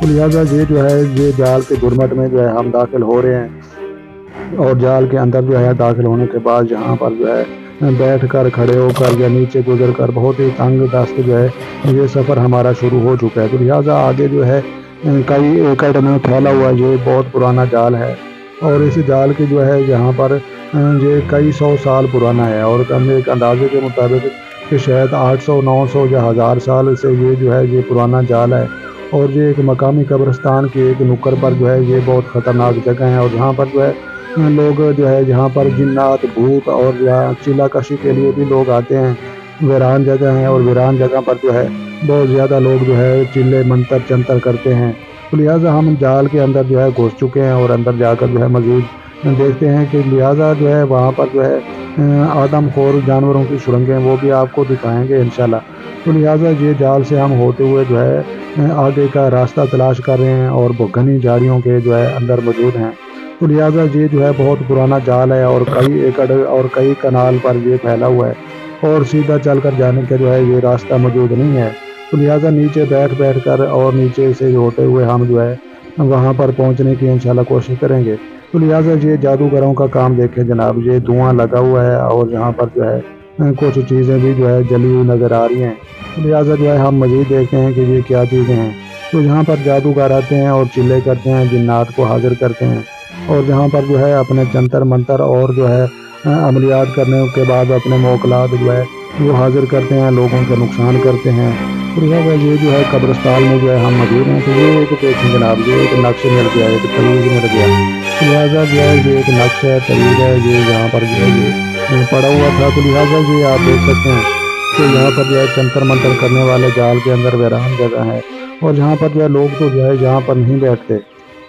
تو لہٰذا یہ جو ہے یہ جال کے گرمٹ میں جو ہے ہم داخل ہو رہے ہیں، اور جال کے اندر جو ہے داخل ہونے کے بعد یہاں پر جو ہے بیٹھ کر، کھڑے ہو کر یا نیچے گزر کر بہت ہی تنگ دست جو ہے یہ سفر ہمارا شروع ہو چکا ہے۔ تو لہٰذا آگے جو ہے کئی ایکڑ میں پھیلا ہوا یہ بہت پرانا جال ہے، اور اس جال کی جو ہے یہاں پر یہ کئی سو سال پرانا ہے، اور ہم ایک اندازے کے مطابق کہ شاید 800 900 یا 1000 سال سے یہ جو ہے یہ پرانا جال ہے۔ اور یہ ایک مقامی قبرستان کی ایک نکر پر جو ہے یہ بہت خطرناک جگہ ہے، اور یہاں پر جو ہے لوگ جو ہے یہاں پر جنات، بھوت اور یہاں چیلا کشی کے لیے بھی لوگ آتے ہیں۔ ویران جگہ ہیں، اور ویران جگہ پر جو ہے بہت زیادہ لوگ جو ہے چلے منتر چنتر کرتے ہیں۔ تو لہٰذا ہم جال کے اندر جو ہے گھس چکے ہیں، اور اندر جا کر جو ہے مزید دیکھتے ہیں کہ لہٰذا جو ہے وہاں پر جو ہے آدم خور جانوروں کی سرنگیں وہ بھی آپ کو دکھائیں گے انشاءاللہ۔ تو لہٰذا یہ جال سے ہم ہوتے ہوئے جو ہے آگے کا راستہ تلاش کر رہے ہیں، اور گھنی جھاڑیوں کے جو ہے اندر موجود ہیں۔ تو لہٰذا یہ جو ہے بہت پرانا جال ہے، اور کئی ایکڑ اور کئی کنال پر یہ پھیلا ہوا ہے، اور سیدھا چل کر جانے کا جو ہے یہ راستہ موجود نہیں ہے۔ تو لہٰذا نیچے بیٹھ کر اور نیچے سے ہوتے ہوئے ہم جو ہے وہاں پر پہنچنے کی انشاءاللہ کوشش کریں گے۔ تو لہٰذا یہ جادوگروں کا کام دیکھیں جناب، یہ دھواں لگا ہوا ہے، اور یہاں پر جو ہے کچھ چیزیں بھی جو ہے جلی ہوئی نظر آ رہی ہیں۔ لہٰذا جو ہے ہم مزید دیکھتے ہیں کہ یہ کیا چیزیں ہیں۔ تو یہاں پر جادوگر آتے ہیں اور چلے کرتے ہیں، جنات کو حاضر کرتے ہیں، اور یہاں پر جو ہے اپنے جنتر منتر اور جو ہے عملیات کرنے کے بعد اپنے موکلات جو ہے وہ حاضر کرتے ہیں، لوگوں کا نقصان کرتے ہیں۔ تو لہٰذا یہ جو ہے قبرستان میں جو ہے ہم موجود ہیں۔ تو یہ ایک دیکھیں جناب، یہ ایک نقش مل گیا، ایک طویل مل گیا۔ تو لہٰذا جو ہے یہ ایک نقش ہے، طویل ہے، یہ یہاں پر جو ہے یہ پڑا ہوا تھا۔ تو لہٰذا یہ آپ دیکھ سکتے ہیں کہ یہاں پر جو ہے جنتر منتر کرنے والے جال کے اندر ویران جگہ ہے، اور یہاں پر جو ہے لوگ تو جو ہے یہاں پر نہیں بیٹھتے۔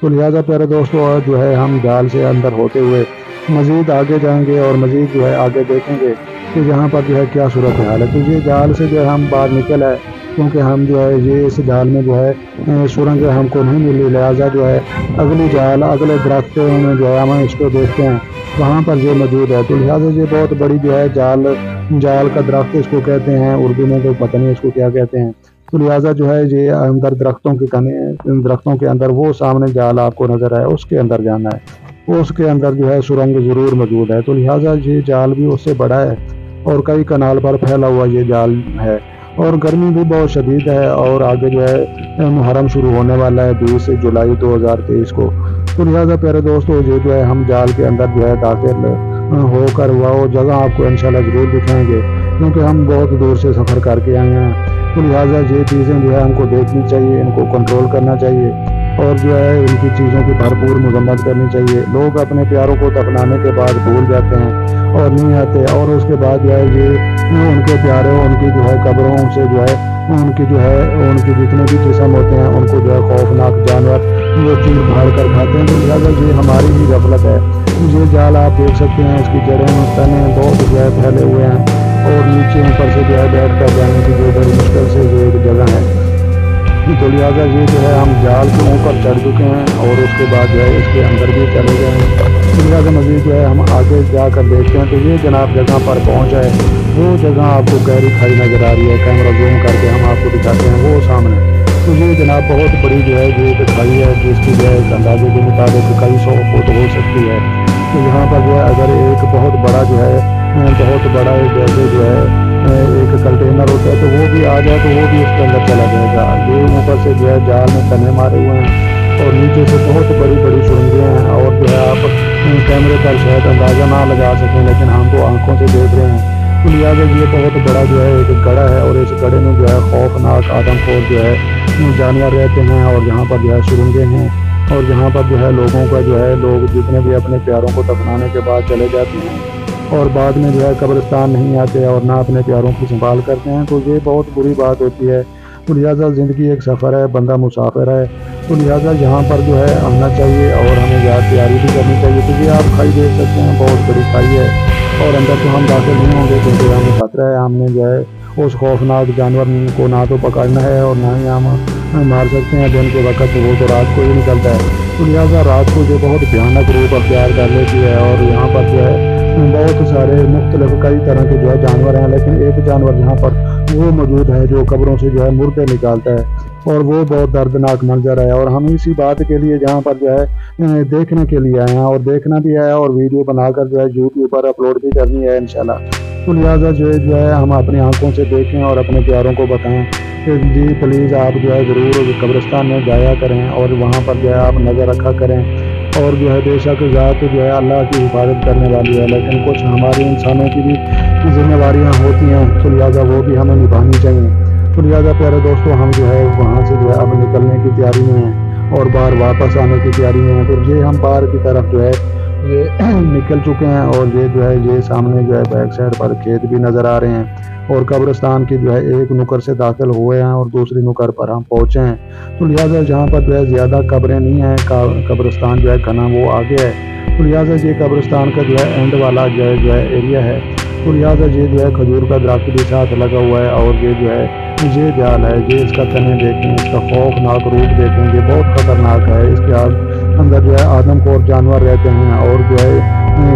تو لہٰذا پیارے دوستو جو ہے ہم جال سے اندر ہوتے ہوئے مزید آگے جائیں گے، اور مزید جو ہے آگے دیکھیں گے کہ یہاں پر جو ہے کیا صورتحال ہے۔ تو یہ جال سے جو ہے ہم باہر نکل آئے، کیونکہ ہم جو ہے یہ اس جال میں جو ہے سرنگیں ہم کو نہیں ملی، لہٰذا جو ہے اگلی جال اگلے درخت میں جو ہے ہم اس کو دیکھتے ہیں وہاں پر یہ موجود ہے۔ تو لہٰذا یہ بہت بڑی جو ہے جال کا درخت اس کو کہتے ہیں، اردو میں تو پتہ نہیں اس کو کیا کہتے ہیں۔ تو لہٰذا جو ہے یہ اندر درختوں کے اندر وہ سامنے جال آپ کو نظر آئے، اس کے اندر جانا ہے، اس کے اندر جو ہے سرنگ ضرور موجود ہے۔ تو لہٰذا یہ جال بھی اس سے بڑا ہے، اور کئی کنال پر پھیلا ہوا یہ جال ہے، اور گرمی بھی بہت شدید ہے، اور آگے جو ہے محرم شروع ہونے والا ہے 20 جولائی 2023 کو۔ تو لہٰذا پیارے دوستو یہ جو ہے ہم جال کے اندر جو ہے داخل ہو کر وہ جگہ آپ کو انشاءاللہ ضرور دکھائیں گے، کیونکہ ہم بہت دور سے سفر کر کے آئے ہیں۔ تو لہٰذا یہ چیزیں جو ہے ہم کو دیکھنی چاہیے، ان کو کنٹرول کرنا چاہیے، اور جو ہے ان کی چیزوں کی بھرپور مذمت کرنی چاہیے۔ لوگ اپنے پیاروں کو دفنانے کے بعد بھول جاتے ہیں اور نہیں آتے، اور اس کے بعد جو ہے یہ ان کے پیاروں، ان کی جو ہے قبروں سے جو ہے ان کی جتنے بھی جسم ہوتے ہیں ان کو جو ہے خوفناک جانور وہ چیر پھاڑ کر کھاتے ہیں۔ تو لہٰذا یہ ہماری بھی غفلت ہے۔ یہ جال آپ دیکھ سکتے ہیں، اس کی جڑیں تنے بہت جو ہے پھیلے ہوئے ہیں، اور نیچے اوپر سے جو ہے بیٹھ کر جانے کی جو بڑی مشکل سے جو ایک جگہ ہے۔ تو لہٰذا یہ جو ہے ہم جال کے اوپر چڑھ چکے ہیں، اور اس کے بعد جو ہے اس کے اندر بھی چلے گئے ہیں۔ لہٰذا مزید جو ہے ہم آگے جا کر دیکھتے ہیں۔ تو یہ جناب جگہ پر پہنچ ہے، وہ جگہ آپ کو گہری کھائی نظر آ رہی ہے، کیمرہ زوم کر کے ہم آپ کو دکھاتے ہیں وہ سامنے۔ تو یہ جناب بہت بڑی جو ہے یہ کھائی ہے، جس کی جو ہے اندازے کے مطابق کئی 100 فٹ ہو سکتی ہے۔ تو یہاں پر جو ہے اگر ایک بہت بڑا جو ہے جیسے جو ہے ایک کنٹینر ہوتا ہے تو وہ بھی آ جائے تو وہ بھی اس کے اندر چلا جائے گا۔ یہ اوپر سے جو ہے جال میں تنے مارے ہوئے ہیں، اور نیچے سے بہت بڑی سرنگیں ہیں، اور جو ہے آپ کیمرے پر شاید اندازہ نہ لگا سکیں، لیکن ہم تو آنکھوں سے دیکھ رہے ہیں۔ تو لہٰذا یہ بہت بڑا جو ہے ایک گڑھا ہے، اور اس گڑھے میں جو ہے خوفناک آدم خور جو ہے جانور رہتے ہیں، اور یہاں پر جو ہے سرنگیں ہیں، اور یہاں پر جو ہے لوگوں کا جو ہے لوگ جتنے بھی اپنے پیاروں کو دفنانے کے بعد چلے جاتے ہیں، اور بعد میں جو ہے قبرستان نہیں آتے اور نہ اپنے پیاروں کی سنبھال کرتے ہیں۔ تو یہ بہت بری بات ہوتی ہے۔ تو لہٰذا زندگی ایک سفر ہے، بندہ مسافر ہے، تو لہٰذا یہاں پر جو ہے آنا چاہیے، اور ہمیں یاد تیاری بھی کرنی چاہیے۔ تو یہ آپ کھائی دیکھ سکتے ہیں، بہت بڑی کھائی ہے، اور اندر تو ہم داخل نہیں ہوں گے کیونکہ ہمیں خطرہ ہے۔ ہم نے جو ہے اس خوفناک جانور کو نہ تو پکڑنا ہے، اور نہ ہی ہم مار سکتے ہیں دن کے وقت، وہ تو رات کو ہی نکلتا ہے۔ تو لہٰذا رات کو جو بہت بھیانک روپ اختیار کر لیتی ہے، اور یہاں پر جو ہے بہت سارے مختلف کئی طرح کے جو ہے جانور ہیں، لیکن ایک جانور یہاں پر وہ موجود ہے جو قبروں سے جو ہے مردے نکالتا ہے، اور وہ بہت دردناک منظر ہے، اور ہم اسی بات کے لیے جہاں پر جو ہے دیکھنے کے لیے آئے ہیں، اور دیکھنا بھی ہے اور ویڈیو بنا کر جو ہے یوٹیوب پر اپلوڈ بھی کرنی ہے انشاءاللہ۔ تو لہٰذا جو ہے ہم اپنی آنکھوں سے دیکھیں اور اپنے پیاروں کو بتائیں کہ جی پلیز آپ جو ہے ضرور قبرستان میں جایا کریں، اور وہاں پر جو ہے آپ نظر رکھا کریں، اور جو ہے بے شک ذات جو ہے اللہ کی حفاظت کرنے والی ہے، لیکن کچھ ہماری انسانوں کی بھی ذمہ داریاں ہوتی ہیں، تو لہٰذا وہ بھی ہمیں نبھانی چاہیے۔ تو لہٰذا پیارے دوستو ہم جو ہے وہاں سے جو ہے اب نکلنے کی تیاری میں ہیں اور باہر واپس آنے کی تیاری میں ہیں۔ تو یہ ہم باہر کی طرف جو ہے یہ نکل چکے ہیں، اور یہ جو ہے یہ سامنے جو ہے بیک سائڈ پر کھیت بھی نظر آ رہے ہیں، اور قبرستان کی جو ہے ایک نکر سے داخل ہوئے ہیں اور دوسری نکر پر ہم پہنچے ہیں۔ تو لہٰذا جہاں پر جو ہے زیادہ قبریں نہیں ہیں، قبرستان جو ہے گھنا وہ آگے ہے، تو لہٰذا یہ قبرستان کا جو ہے اینڈ والا جو ہے ایریا ہے۔ تو لہٰذا یہ جو ہے کھجور کا درخت بھی ساتھ لگا ہوا ہے، اور یہ جو ہے یہ جال ہے، یہ اس کا تنے دیکھیں، اس کا خوفناک روپ دیکھیں، یہ بہت خطرناک ہے۔ اس کے اندر جو ہے آدم خور جانور رہتے ہیں، اور جو ہے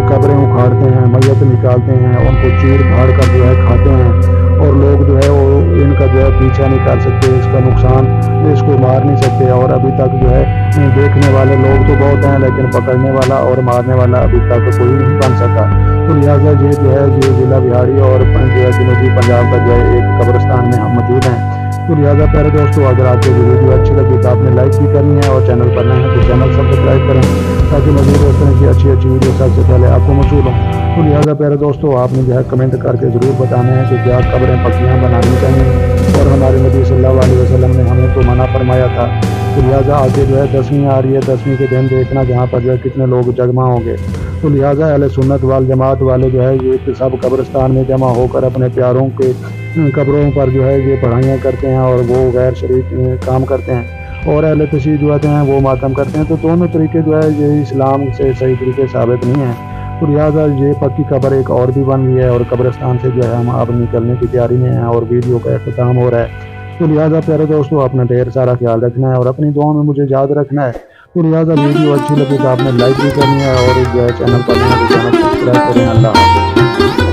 قبریں اکھاڑتے ہیں، میت نکالتے ہیں، ان کو چیر پھاڑ کر جو ہے کھاتے ہیں، اور لوگ جو ہے وہ ان کا جو ہے پیچھا نہیں کر سکتے، اس کا نقصان اس کو مار نہیں سکتے، اور ابھی تک جو ہے دیکھنے والے لوگ تو بہت ہیں، لیکن پکڑنے والا اور مارنے والا ابھی تک کوئی نہیں بن سکا۔ تو لہٰذا یہ جو ہے یہ ضلع بہاڑی اور جو ہے جنوبی پنجاب کا جو ہے ایک قبرستان میں ہم موجود ہیں۔ تو لہٰذا پیارے دوستو اگر آپ کو یہ ویڈیو اچھی لگی تو آپ نے لائک بھی کرنی ہے، اور چینل پر نئے ہیں تو چینل سبسکرائب کریں، تاکہ مزید اس طرح کی اچھی ویڈیو سب سے پہلے آپ کو موصول ہوں۔ تو لہٰذا پیارے دوستو آپ نے جو ہے کمنٹ کر کے ضرور بتانا ہے کہ کیا قبریں پکیاں بنانی چاہیے، اور ہمارے نبی صلی اللہ علیہ وسلم نے ہمیں تو منع فرمایا تھا۔ تو لہٰذا آگے جو ہے 10ویں آ رہی ہے، 10ویں کے دن دیکھنا جہاں پر جو ہے کتنے لوگ جمع ہوں گے۔ تو لہٰذا اہل سنت والجماعت والے جو ہے یہ سب قبرستان میں جمع ہو کر اپنے پیاروں کے قبروں پر جو ہے یہ پڑھائیاں کرتے ہیں، اور وہ غیر شرعی کام کرتے ہیں، اور اہل تشیع جو ہوتے ہیں وہ ماتم کرتے ہیں۔ تو دونوں طریقے جو ہے یہ اسلام سے صحیح طریقے ثابت نہیں ہیں۔ تو لہٰذا یہ پکی قبر ایک اور بھی بن گئی ہے، اور قبرستان سے جو ہے ہم اب نکلنے کی تیاری میں ہیں، اور ویڈیو کا اختتام ہو رہا ہے۔ تو لہٰذا پیارے دوستو اپنا ڈھیر سارا خیال رکھنا ہے، اور اپنی دعاؤں میں مجھے یاد رکھنا ہے۔ تو لہٰذا ویڈیو اچھی لگی تو آپ نے لائک بھی کرنی ہے، اور جو ہے چینل پر نیا تو چینل سبسکرائب کریں۔ اللہ حافظ۔